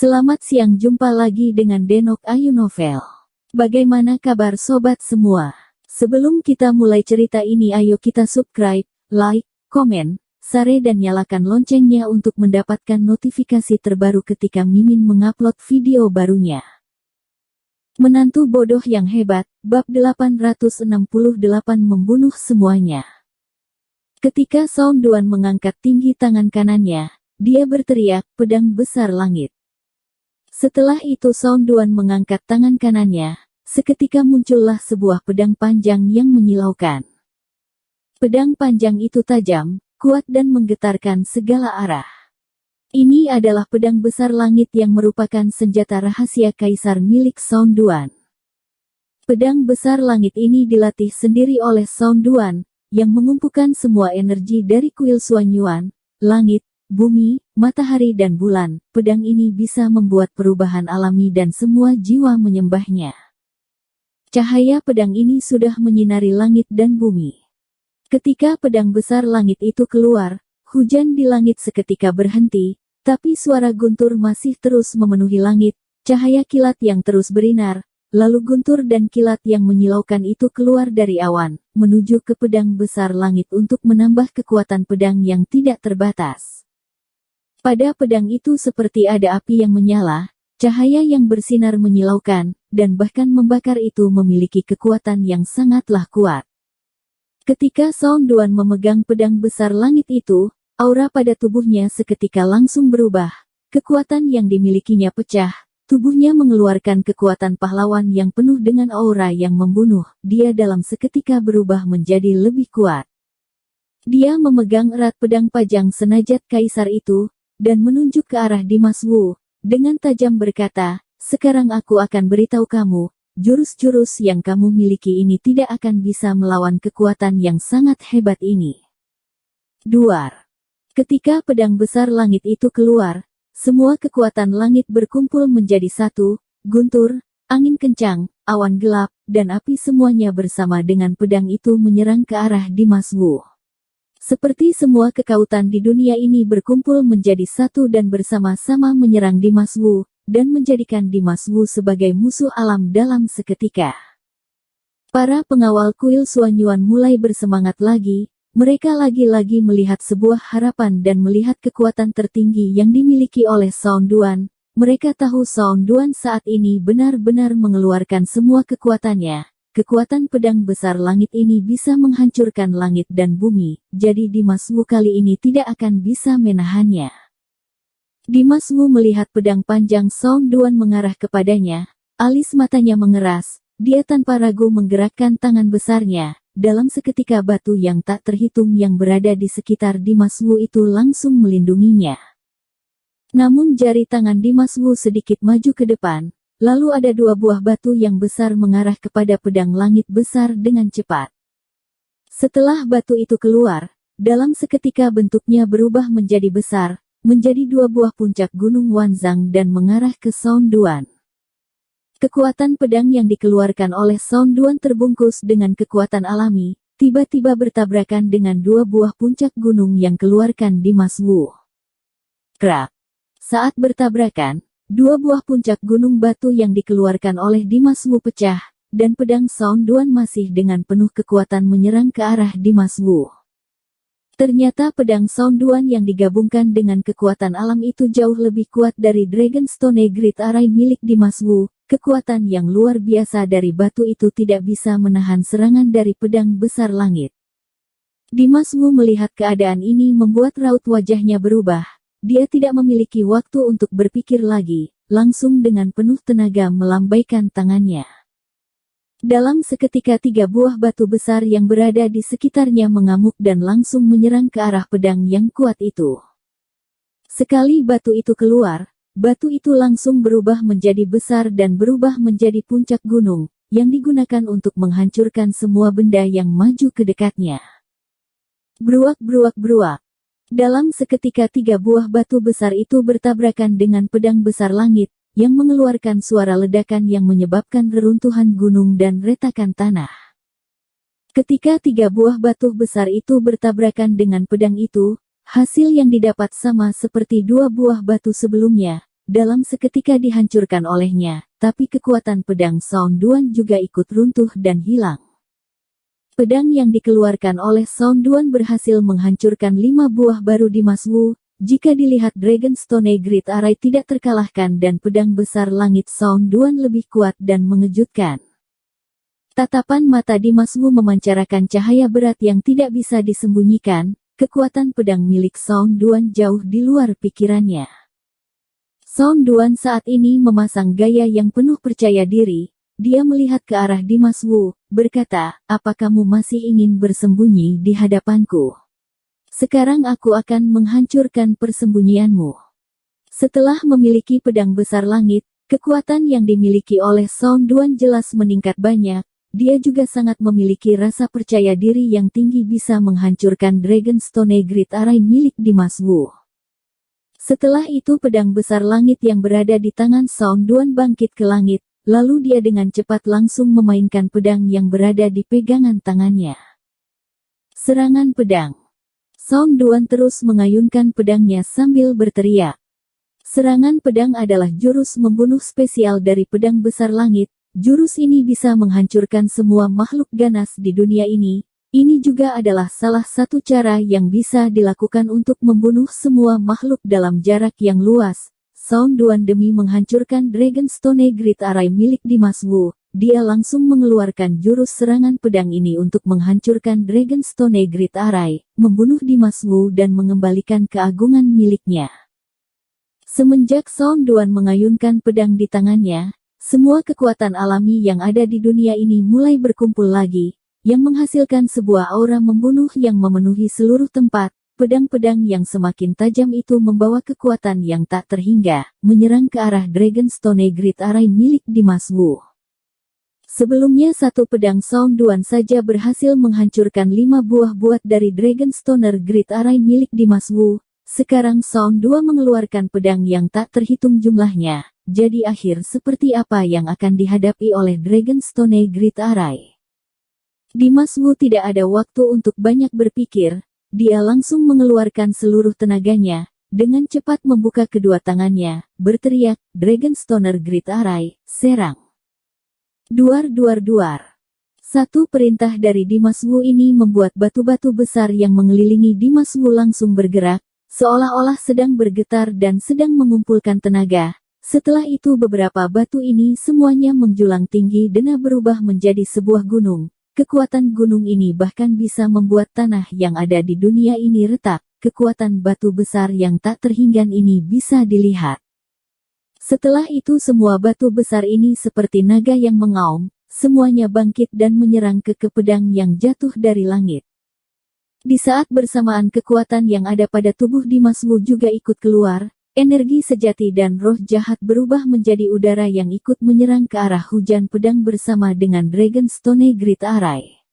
Selamat siang, jumpa lagi dengan Denok Ayu Novel. Bagaimana kabar sobat semua? Sebelum kita mulai cerita ini, ayo kita subscribe, like, komen, share dan nyalakan loncengnya untuk mendapatkan notifikasi terbaru ketika Mimin mengupload video barunya. Menantu bodoh yang hebat, bab 868 membunuh semuanya. Ketika Song Duan mengangkat tinggi tangan kanannya, dia berteriak, pedang besar langit. Setelah itu Song Duan mengangkat tangan kanannya, seketika muncullah sebuah pedang panjang yang menyilaukan. Pedang panjang itu tajam, kuat dan menggetarkan segala arah. Ini adalah pedang besar langit yang merupakan senjata rahasia kaisar milik Song Duan. Pedang besar langit ini dilatih sendiri oleh Song Duan, yang mengumpulkan semua energi dari kuil Suanyuan, langit, bumi, matahari dan bulan. Pedang ini bisa membuat perubahan alami dan semua jiwa menyembahnya. Cahaya pedang ini sudah menyinari langit dan bumi. Ketika pedang besar langit itu keluar, hujan di langit seketika berhenti, tapi suara guntur masih terus memenuhi langit, cahaya kilat yang terus berinar, lalu guntur dan kilat yang menyilaukan itu keluar dari awan, menuju ke pedang besar langit untuk menambah kekuatan pedang yang tidak terbatas. Pada pedang itu seperti ada api yang menyala, cahaya yang bersinar menyilaukan, dan bahkan membakar itu memiliki kekuatan yang sangatlah kuat. Ketika Song Duan memegang pedang besar langit itu, aura pada tubuhnya seketika langsung berubah, kekuatan yang dimilikinya pecah, tubuhnya mengeluarkan kekuatan pahlawan yang penuh dengan aura yang membunuh, dia dalam seketika berubah menjadi lebih kuat. Dia memegang erat pedang pajang senajat kaisar itu, dan menunjuk ke arah Dimas Wu, dengan tajam berkata, sekarang aku akan beritahu kamu, jurus-jurus yang kamu miliki ini tidak akan bisa melawan kekuatan yang sangat hebat ini. Duar. Ketika pedang besar langit itu keluar, semua kekuatan langit berkumpul menjadi satu, guntur, angin kencang, awan gelap, dan api semuanya bersama dengan pedang itu menyerang ke arah Dimas Wu. Seperti semua kekuatan di dunia ini berkumpul menjadi satu dan bersama-sama menyerang Dimas Wu, dan menjadikan Dimas Wu sebagai musuh alam dalam seketika. Para pengawal kuil Suanyuan mulai bersemangat lagi, mereka lagi-lagi melihat sebuah harapan dan melihat kekuatan tertinggi yang dimiliki oleh Song Duan. Mereka tahu Song Duan saat ini benar-benar mengeluarkan semua kekuatannya. Kekuatan pedang besar langit ini bisa menghancurkan langit dan bumi, jadi Dimas Wu kali ini tidak akan bisa menahannya. Dimas Wu melihat pedang panjang Song Duan mengarah kepadanya, alis matanya mengeras, dia tanpa ragu menggerakkan tangan besarnya, dalam seketika batu yang tak terhitung yang berada di sekitar Dimas Wu itu langsung melindunginya. Namun jari tangan Dimas Wu sedikit maju ke depan, lalu ada dua buah batu yang besar mengarah kepada pedang langit besar dengan cepat. Setelah batu itu keluar, dalam seketika bentuknya berubah menjadi besar, menjadi dua buah puncak gunung Wanzang dan mengarah ke Song Duan. Kekuatan pedang yang dikeluarkan oleh Song Duan terbungkus dengan kekuatan alami, tiba-tiba bertabrakan dengan dua buah puncak gunung yang keluarkan Dimas Wu. Krak! Saat bertabrakan, dua buah puncak gunung batu yang dikeluarkan oleh Dimas Wu pecah, dan pedang Song Duan masih dengan penuh kekuatan menyerang ke arah Dimas Wu. Ternyata pedang Song Duan yang digabungkan dengan kekuatan alam itu jauh lebih kuat dari Dragonstone Great Array milik Dimas Wu. Kekuatan yang luar biasa dari batu itu tidak bisa menahan serangan dari pedang besar langit. Dimas Wu melihat keadaan ini membuat raut wajahnya berubah. Dia tidak memiliki waktu untuk berpikir lagi, langsung dengan penuh tenaga melambaikan tangannya. Dalam seketika tiga buah batu besar yang berada di sekitarnya mengamuk dan langsung menyerang ke arah pedang yang kuat itu. Sekali batu itu keluar, batu itu langsung berubah menjadi besar dan berubah menjadi puncak gunung, yang digunakan untuk menghancurkan semua benda yang maju ke dekatnya. Bruak bruak bruak. Dalam seketika tiga buah batu besar itu bertabrakan dengan pedang besar langit, yang mengeluarkan suara ledakan yang menyebabkan reruntuhan gunung dan retakan tanah. Ketika tiga buah batu besar itu bertabrakan dengan pedang itu, hasil yang didapat sama seperti dua buah batu sebelumnya, dalam seketika dihancurkan olehnya, tapi kekuatan pedang Sound Duan juga ikut runtuh dan hilang. Pedang yang dikeluarkan oleh Sound Duan berhasil menghancurkan 5 buah baru di Mas Wu. Jika dilihat Dragonstone Great Array tidak terkalahkan dan pedang besar langit Sound Duan lebih kuat dan mengejutkan. Tatapan mata di Mas Wu memancarkan cahaya berat yang tidak bisa disembunyikan. Kekuatan pedang milik Sound Duan jauh di luar pikirannya. Sound Duan saat ini memasang gaya yang penuh percaya diri. Dia melihat ke arah Dimas Wu, berkata, "Apa kamu masih ingin bersembunyi di hadapanku? Sekarang aku akan menghancurkan persembunyianmu." Setelah memiliki pedang besar langit, kekuatan yang dimiliki oleh Sound Duan jelas meningkat banyak. Dia juga sangat memiliki rasa percaya diri yang tinggi bisa menghancurkan Dragonstone Great Array milik Dimas Wu. Setelah itu pedang besar langit yang berada di tangan Sound Duan bangkit ke langit. Lalu dia dengan cepat langsung memainkan pedang yang berada di pegangan tangannya. Serangan pedang. Sound Duan terus mengayunkan pedangnya sambil berteriak. Serangan pedang adalah jurus membunuh spesial dari pedang besar langit. Jurus ini bisa menghancurkan semua makhluk ganas di dunia ini. Ini juga adalah salah satu cara yang bisa dilakukan untuk membunuh semua makhluk dalam jarak yang luas. Sound Duan demi menghancurkan Dragonstone Great Array milik Dimas Wu, dia langsung mengeluarkan jurus serangan pedang ini untuk menghancurkan Dragonstone Great Array, membunuh Dimas Wu dan mengembalikan keagungan miliknya. Semenjak Sound Duan mengayunkan pedang di tangannya, semua kekuatan alami yang ada di dunia ini mulai berkumpul lagi, yang menghasilkan sebuah aura membunuh yang memenuhi seluruh tempat. Pedang-pedang yang semakin tajam itu membawa kekuatan yang tak terhingga, menyerang ke arah Dragonstone Great Array milik Dimas Wu. Sebelumnya satu pedang Sound Duan saja berhasil menghancurkan 5 buah buat dari Dragonstone Great Array milik Dimas Wu. Sekarang Sound Duan mengeluarkan pedang yang tak terhitung jumlahnya. Jadi akhir seperti apa yang akan dihadapi oleh Dragonstone Great Array? Dimas Wu tidak ada waktu untuk banyak berpikir. Dia langsung mengeluarkan seluruh tenaganya, dengan cepat membuka kedua tangannya, berteriak, "Dragonstone Great Array, serang!" Duar duar duar. Satu perintah dari Dimas Wu ini membuat batu-batu besar yang mengelilingi Dimas Wu langsung bergerak, seolah-olah sedang bergetar dan sedang mengumpulkan tenaga. Setelah itu beberapa batu ini semuanya menjulang tinggi dan berubah menjadi sebuah gunung. Kekuatan gunung ini bahkan bisa membuat tanah yang ada di dunia ini retak. Kekuatan batu besar yang tak terhinggan ini bisa dilihat. Setelah itu semua batu besar ini seperti naga yang mengaum, semuanya bangkit dan menyerang ke pedang yang jatuh dari langit. Di saat bersamaan kekuatan yang ada pada tubuh Dimas Wu juga ikut keluar. Energi sejati dan roh jahat berubah menjadi udara yang ikut menyerang ke arah hujan pedang bersama dengan Dragonstone Great Array.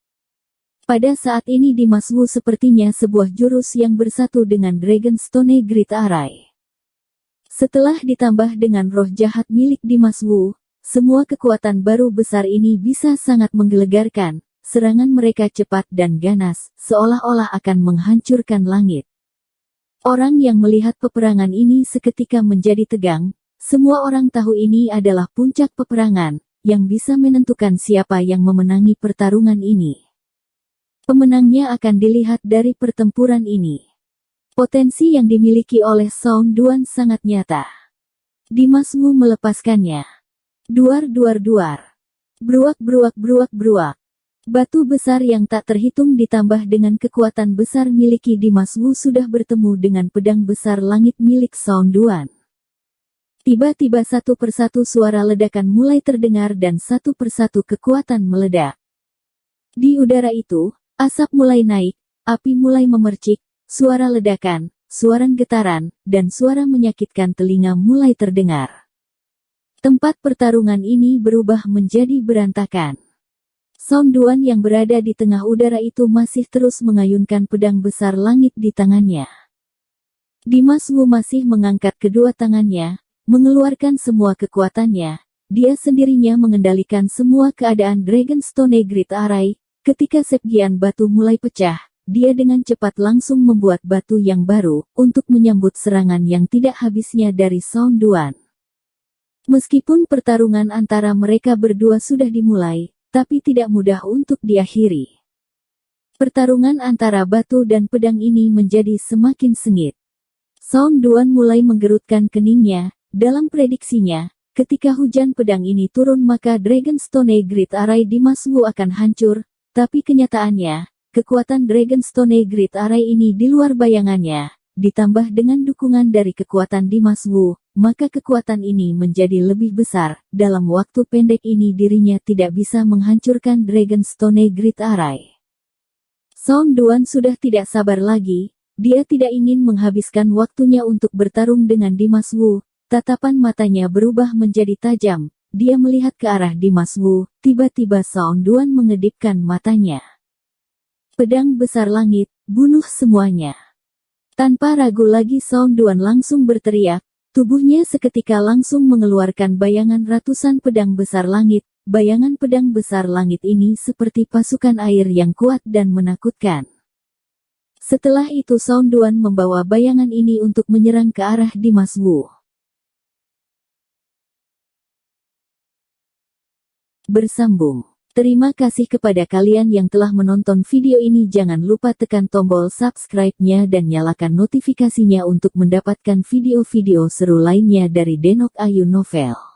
Pada saat ini Dimas Wu sepertinya sebuah jurus yang bersatu dengan Dragonstone Great Array. Setelah ditambah dengan roh jahat milik Dimas Wu, semua kekuatan baru besar ini bisa sangat menggelegarkan. Serangan mereka cepat dan ganas, seolah-olah akan menghancurkan langit. Orang yang melihat peperangan ini seketika menjadi tegang. Semua orang tahu ini adalah puncak peperangan, yang bisa menentukan siapa yang memenangi pertarungan ini. Pemenangnya akan dilihat dari pertempuran ini. Potensi yang dimiliki oleh Sound Duan sangat nyata. Dimas Wu melepaskannya. Duar duar duar. Bruak bruak bruak bruak. Batu besar yang tak terhitung ditambah dengan kekuatan besar miliki Dimas Wu sudah bertemu dengan pedang besar langit milik Sound Duan. Tiba-tiba satu persatu suara ledakan mulai terdengar dan satu persatu kekuatan meledak. Di udara itu, asap mulai naik, api mulai memercik, suara ledakan, suara getaran, dan suara menyakitkan telinga mulai terdengar. Tempat pertarungan ini berubah menjadi berantakan. Sound Duan yang berada di tengah udara itu masih terus mengayunkan pedang besar langit di tangannya. Dimas Wu masih mengangkat kedua tangannya, mengeluarkan semua kekuatannya. Dia sendirinya mengendalikan semua keadaan Dragonstone Great Array. Ketika sebagian batu mulai pecah, dia dengan cepat langsung membuat batu yang baru, untuk menyambut serangan yang tidak habisnya dari Sound Duan. Meskipun pertarungan antara mereka berdua sudah dimulai, tapi tidak mudah untuk diakhiri. Pertarungan antara batu dan pedang ini menjadi semakin sengit. Song Duan mulai menggerutkan keningnya. Dalam prediksinya, ketika hujan pedang ini turun maka Dragonstone Great Array di Maswu akan hancur, tapi kenyataannya, kekuatan Dragonstone Great Array ini di luar bayangannya, ditambah dengan dukungan dari kekuatan di Maswu, maka kekuatan ini menjadi lebih besar. Dalam waktu pendek ini dirinya tidak bisa menghancurkan Dragonstone Great Array. Song Duan sudah tidak sabar lagi, dia tidak ingin menghabiskan waktunya untuk bertarung dengan Dimas Wu. Tatapan matanya berubah menjadi tajam, dia melihat ke arah Dimas Wu, tiba-tiba Song Duan mengedipkan matanya. Pedang besar langit, bunuh semuanya. Tanpa ragu lagi Song Duan langsung berteriak, tubuhnya seketika langsung mengeluarkan bayangan ratusan pedang besar langit. Bayangan pedang besar langit ini seperti pasukan air yang kuat dan menakutkan. Setelah itu Song Duan membawa bayangan ini untuk menyerang ke arah Dimas Wu. Bersambung. Terima kasih kepada kalian yang telah menonton video ini. Jangan lupa tekan tombol subscribe-nya dan nyalakan notifikasinya untuk mendapatkan video-video seru lainnya dari Denok Ayu Novel.